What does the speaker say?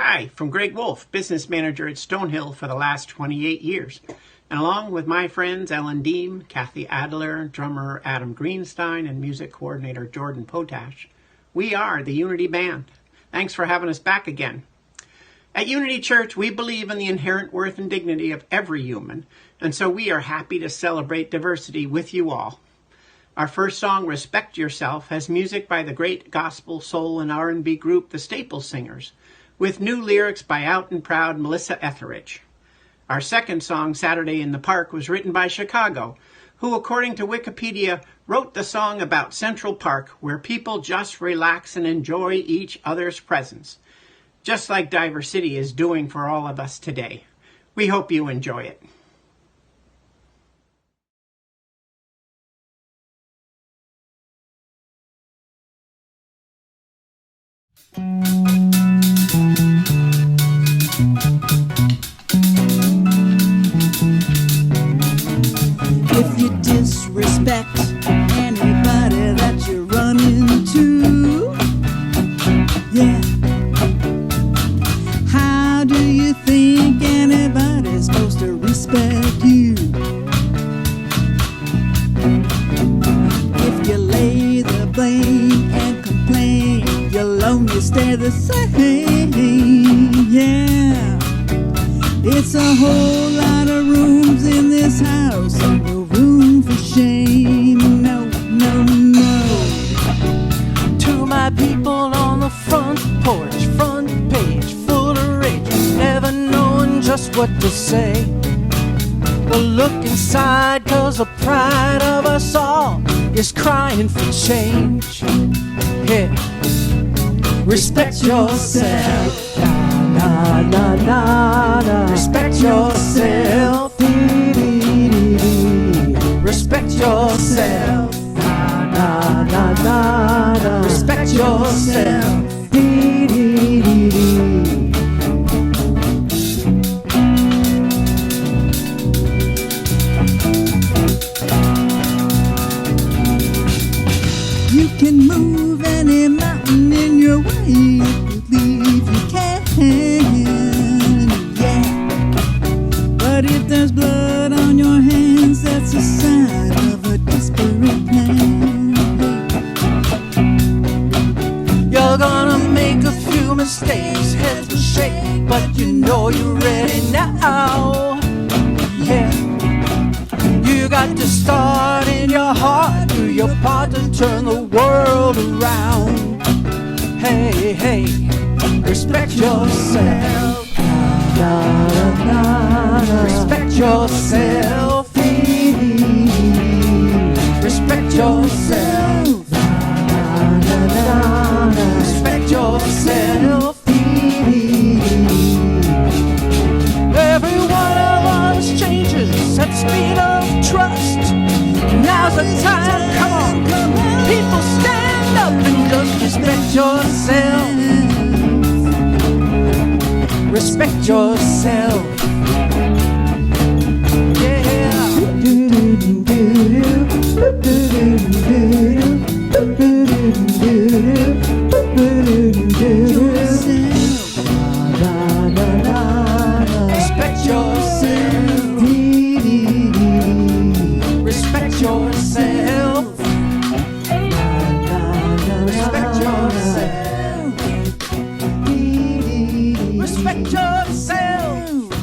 Hi, from Greg Wolf, business manager at Stonehill for the last 28 years. And along with my friends Ellen Deem, Kathy Adler, drummer Adam Greenstein, and music coordinator Jordan Potash, we are the Unity Band. Thanks for having us back again. At Unity Church, we believe in the inherent worth and dignity of every human, and so we are happy to celebrate diversity with you all. Our first song, Respect Yourself, has music by the great gospel, soul, and R&B group The Staple Singers, with new lyrics by out and proud Melissa Etheridge. Our second song, Saturday in the Park, was written by Chicago, who, according to Wikipedia, wrote the song about Central Park, where people just relax and enjoy each other's presence, just like Diver City is doing for all of us today. We hope you enjoy it. If you disrespect anybody that you run into, yeah, how do you think anybody's supposed to respect you? If you lay the blame and complain, you'll only stay the same, yeah. It's a whole lot of rooms in this house, and no room for shame, no, no, no. To my people on the front porch, front page, full of rage, never knowing just what to say. Well, look inside, 'cause the pride of us all is crying for change. Yeah. Respect yourself. Na, na, na, na. Respect yourself. Respect yourself. Na, na, na, na. Respect yourself. You can move any mountain in your way if you believe you can, yeah. But if there's blood on your hands, that's a sign of a desperate man. You're gonna make a few mistakes, heads will shake, but you know you're ready now. Yeah. You got to start in your heart, do your part to turn the world around. Hey, hey, respect yourself. Respect yourself. Respect yourself. Respect yourself. Every one of us changes at speed of trust. Now's the time, come on, people stand up and just respect yourself. Respect yourself. Respect yourself. Respect yourself. Respect yourself. Respect yourself.